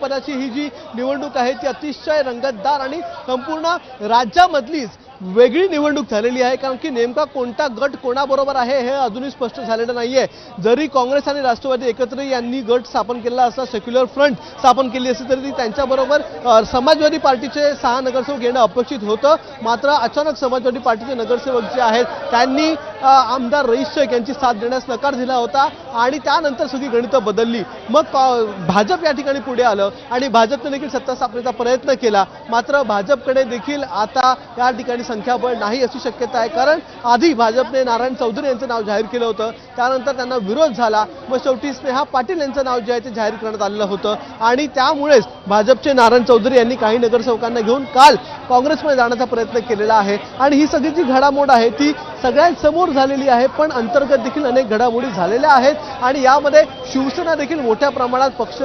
पदाची ही जी निवडणूक आहे ती अतिशय रंगतदार आणि संपूर्ण राज्यामधलीच वेगळी निवडणूक झालेली आहे, कारण की नेमका कोणता गट कोणाबरोबर आहे हे अजूनही स्पष्ट झालेलं नाहीये। जरी काँग्रेस आणि राष्ट्रवादी एकत्र यांनी गट स्थापन केला असता, सेक्युलर फ्रंट स्थापन केली असती तरी त्यांच्याबरोबर समाजवादी पार्टीचे 6 नगरसेवक येणं अपेक्षित होतं। मात्र अचानक समाजवादी पार्टीचे नगरसेवक जे आहेत त्यांनी आमदार रईस शेख यांची साथ देण्यास नकार दिला होता आणि त्यानंतर सगळी गणितं बदलली। मग भाजप या ठिकाणी पुढे आलं आणि भाजपने देखील सत्ता स्थापनेचा प्रयत्न केला। मात्र भाजपकडे देखील आता या ठिकाणी संख्याबळ नाही अशी शक्यता आहे, कारण आधी भाजपने नारायण चौधरी यांचं नाव जाहीर केलं होतं, त्यानंतर त्यांना विरोध झाला, मग शेवटी स्नेहा पाटील यांचं नाव जे आहे ते जाहीर करण्यात आलेलं होतं आणि त्यामुळेच भाजपचे नारायण चौधरी यांनी काही नगरसेवकांना घेऊन काल काँग्रेसमध्ये जाण्याचा प्रयत्न केलेला आहे। आणि ही सगळी जी घडामोड आहे ती सगळ्यांसमोर झालेली आहे, पण अंतर्गत देखील अनेक घडामोडी झालेल्या आहेत आणि यामध्ये शिवसेना देखील मोठ्या प्रमाणात पक्ष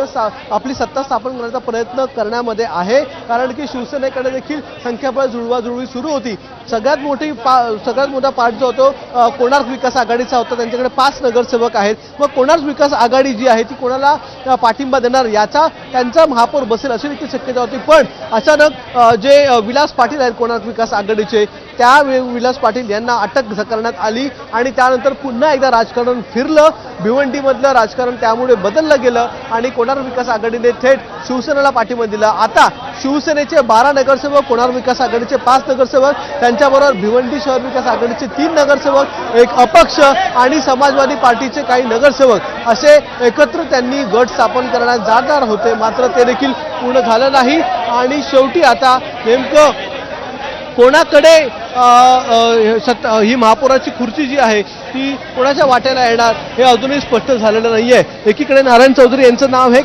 आपली सत्ता स्थापन करण्याचा प्रयत्न करण्यामध्ये आहे, कारण की शिवसेनेकडे देखील संख्याबळ जुळवाजुळवी सुरू होती। सगळ्यात मोठा पार्ट जो होतो कोणार्क विकास आघाडीचा होता, त्यांच्याकडे 5 नगरसेवक आहेत। मग कोणार्क विकास आघाडी जी आहे ती कोणाला पाठिंबा देणार याचा त्यांचा महापौर बसेल अशी देखील शक्यता होती, पण अचानक जे विलास पाटील आहेत कोणार्क विकास आघाडीचे, त्या विलास पाटील यांना अटक करण्यात आली आणि त्यानंतर पुन्हा एकदा राजकारण फिरलं। भिवंडीमधलं राजकारण त्यामुळे बदललं गेलं आणि कोणार्क विकास आघाडीने थेट शिवसेनेला पाठिंबा दिला। आता शिवसेनेचे 12 नगरसेवक, कोणार्क विकास आघाडीचे 5 नगरसेवक, त्यांच्याबरोबर भिवंडी शहर विकास आघाडीचे 3 नगरसेवक, एक अपक्ष आणि समाजवादी पार्टीचे काही नगरसेवक असे एकत्र त्यांनी गट स्थापन करण्यास जाणार होते, मात्र ते देखील पूर्ण झालं नाही आणि शेवटी आता नेमकं कोणाकडे ही महापौराची खुर्ची जी आहे ती कोणाच्या वाट्याला येणार हे अजूनही स्पष्ट झालेलं नाहीये। एकीकडे नारायण चौधरी यांचं नाव हे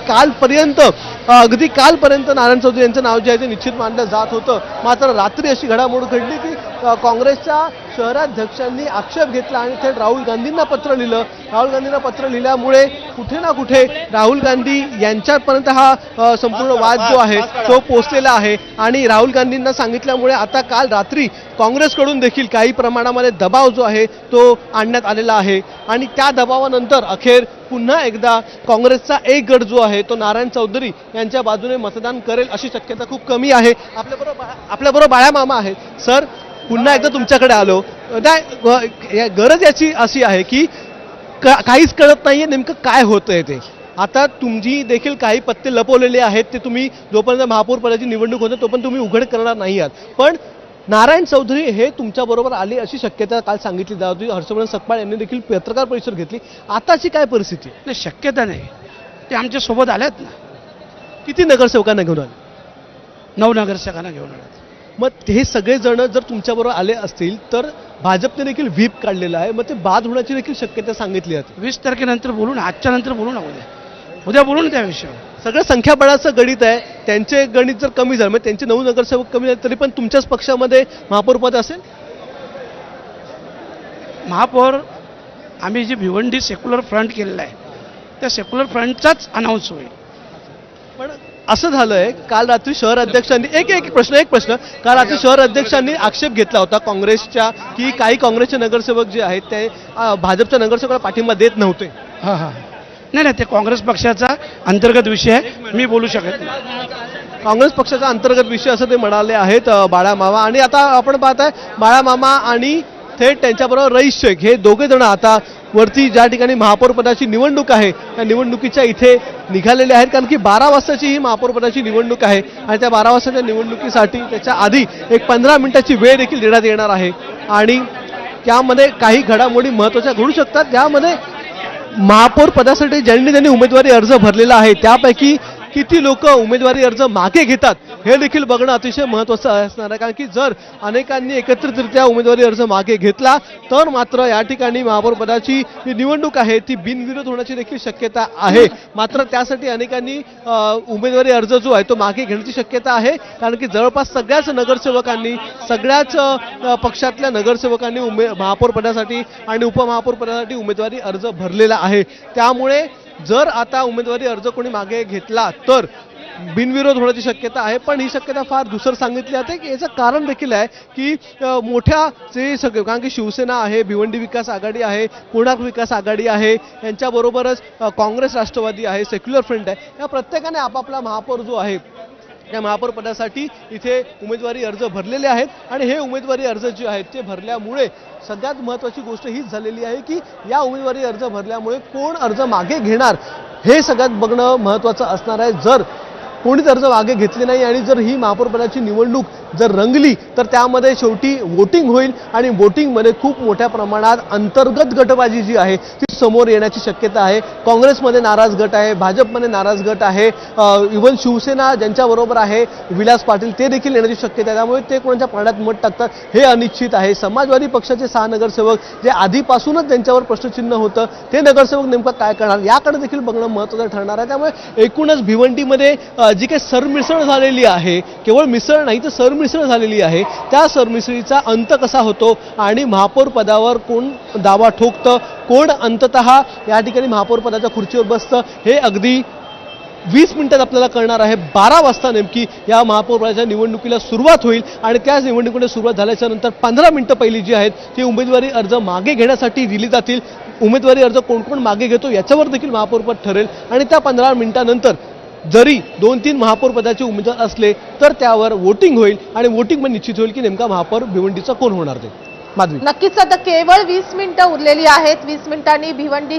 अगदी कालपर्यंत नारायण चौधरी यांचं नाव जे आहे ते निश्चित मानलं जात होतं, मात्र रात्री अशी घडामोड घडली की काँग्रेसच्या शहराध्यक्षांनी आक्षेप घेतला आणि थेट राहुल गांधींना पत्र लिहिलं। राहुल गांधींना पत्र लिहिल्यामुळे कुठे ना कुठे राहुल गांधी यांच्यापर्यंत हा संपूर्ण वाद जो आहे तो पोहोचलेला आहे आणि राहुल गांधींना सांगितल्यामुळे आता काल रात्री काँग्रेसकडून देखील काही प्रमाणामध्ये दबाव जो आहे तो आणण्यात आलेला आहे आणि त्या दबावानंतर अखेर पुन्हा एकदा काँग्रेसचा एक गट जो आहे तो नारायण चौधरी यांच्या बाजूने मतदान करेल अशी शक्यता खूप कमी आहे। आपल्याबरोबर बाळा मामा आहेत। सर, पुन्हा एकदा तुमच्याकडे आलो, गरज याची अशी आहे की काहीच कळत नाहीये नेमकं काय होतंय ते। आता तुमची देखील काही पत्ते लपवलेले आहेत, ते तुम्ही जोपर्यंत महापौर पदाची निवडणूक होते तोपर्यंत तुम्ही उघड करणार नाही आहात, पण नारायण चौधरी हे तुमच्याबरोबर आले अशी शक्यता काल सांगितली जात होती। हर्षवर्धन सकपाळ यांनी देखील पत्रकार परिषद घेतली। आताची काय परिस्थिती आहे? शक्यता नाही, ते आमच्या सोबत आल्यात ना। किती नगरसेवकांना घेऊन आले? 9 नगरसेवकांना घेऊन आल्यात। मग हे सगळे जण जर तुमच्याबरोबर आले असतील तर भाजपने देखील व्हीप काढलेला आहे, मग ते बाद होण्याची देखील शक्यता सांगितली जाते। 20 तारखेनंतर बोलू ना, आजच्या नंतर बोलू ना, उद्या बोलू ना त्या विषयावर। सगळं संख्याबळाचं गणित आहे, त्यांचे गणित जर कमी झालं, म्हणजे त्यांचे 9 नगरसेवक कमी झाले तरी पण तुमच्याच पक्षामध्ये महापौर पद असेल। महापौर आम्ही जे भिवंडी सेक्युलर फ्रंट केलेला आहे त्या सेक्युलर फ्रंटचाच अनाऊन्स होईल। पण असं झालंय, काल रात्री शहर अध्यक्षांनी एक प्रश्न काल रात्री शहर अध्यक्षांनी आक्षेप घेतला होता काँग्रेसच्या की काही काँग्रेसचे नगरसेवक जे आहेत ते भाजपच्या नगरसेवकाला पाठिंबा देत नव्हते। नाही, ते काँग्रेस पक्षाचा अंतर्गत विषय आहे, मी बोलू शकत नाही। काँग्रेस पक्षाचा अंतर्गत विषय असं ते म्हणाले आहेत बाळा मामा। आणि आता आपण पाहताय बाळा मामा आणि थेट त्यांच्याबरोबर रईस शेख हे दोघे जण आता वरती ज्या ठिकाणी महापौर पदाची निवडणूक आहे त्या निवडणुकीच्या इथे निघालेले आहेत, कारण की 12 वाजताची ही महापौर पदाची निवडणूक आहे आणि त्या 12 वाजताच्या निवडणुकीसाठी त्याच्या आधी एक 15 मिनिटाची वेळ देखील देण्यात येणार आहे आणि त्यामध्ये काही घडामोडी महत्त्वाच्या घडू शकतात। यामध्ये महापौर पदासाठी ज्यांनी उमेदवारी अर्ज भरलेला आहे त्यापैकी किती लोक उमेदवारी अर्ज मागे घेतात हे देखील बघणं अतिशय महत्त्वाचं असणार आहे, कारण की जर अनेकांनी एकत्रितरित्या उमेदवारी अर्ज मागे घेतला तर मात्र या ठिकाणी महापौर पदाची जी निवडणूक आहे ती बिनविरोध होण्याची देखील शक्यता आहे। मात्र त्यासाठी अनेकांनी उमेदवारी अर्ज जो आहे तो मागे घेण्याची शक्यता आहे, कारण की जवळपास सगळ्याच नगरसेवकांनी सगळ्याच पक्षातल्या नगरसेवकांनी महापौर पदासाठी आणि उपमहापौर पदासाठी उमेदवारी अर्ज भरलेला आहे। त्यामुळे जर आता उमेदवारी अर्ज कोणी मागे घेतला तर बिनविरोध होण्याची शक्यता आहे, पण ही शक्यता फार दुसर सांगितली जाते की याचं कारण देखील आहे की मोठ्या जे सगळे, कारण की शिवसेना आहे, भिवंडी विकास आघाडी आहे, कोणार्क विकास आघाडी आहे, यांच्याबरोबरच काँग्रेस, राष्ट्रवादी आहे, सेक्युलर फ्रंट आहे, या प्रत्येकाने आपापला महापौर जो आहे या महापौर पदासाठी इथे उमेदवारी अर्ज भरलेले आहेत आणि हे उमेदवारी अर्ज जे आहेत ते भरल्यामुळे सगळ्यात महत्त्वाची गोष्ट हीच झालेली आहे की या उमेदवारी अर्ज भरल्यामुळे कोण अर्ज मागे घेणार हे सगळ्यात बघणं महत्त्वाचं असणार आहे. जर कोणीच अर्ज मागे घेतले नाही आणि जर ही महापौर पदाची निवडणूक जर रंगली तर त्यामध्ये शेवटी वोटिंग होईल आणि वोटिंगमध्ये खूप मोठ्या प्रमाणात अंतर्गत गटबाजी जी आहे ती समोर येण्याची शक्यता आहे. काँग्रेसमध्ये नाराज गट आहे, भाजपमध्ये नाराज गट आहे, इव्हन शिवसेना ज्यांच्याबरोबर आहे विलास पाटील ते देखील येण्याची शक्यता आहे. त्यामुळे ते कोणाच्या पाण्यात मत टाकतात हे अनिश्चित आहे. समाजवादी पक्षाचे 6 नगरसेवक जे आधीपासूनच त्यांच्यावर प्रश्नचिन्ह होतं ते नगरसेवक नेमकं काय करणार याकडे देखील बघणं महत्त्वाचं ठरणार आहे. त्यामुळे एकूणच भिवंडीमध्ये जी काही सरमिसळ झालेली आहे, केवळ मिसळ नाही तर सरमिसळ झालेली आहे, त्या सरमिसळीचा अंत कसा होतो आणि महापौर पदावर कोण दावा ठोकतं, कोण अंततः या ठिकाणी महापौर पदाच्या खुर्चीवर बसतं हे अगदी 20 मिनिटात आपल्याला कळणार आहे. 12 वाजता नेमकी या महापौर पदाच्या निवडणुकीला सुरुवात होईल आणि त्याच निवडणुकीला सुरुवात झाल्याच्या नंतर 15 मिनिटं पहिली जी आहेत ती उमेदवारी अर्ज मागे घेण्यासाठी दिली जातील. उमेदवारी अर्ज कोण कोण मागे घेतो याच्यावर देखील महापौर पद ठरेल आणि त्या 15 मिनिटानंतर जरी 2-3 महापौर पदाचे उमेदवार असले तर त्यावर वोटिंग होईल आणि वोटिंगमध्ये निश्चित होईल की नेमका महापौर भिवंडीचा कोण होणार ते. माधवी, नक्कीच आता केवळ 20 मिनिटं उरलेली आहेत. 20 मिनिटांनी भिवंडी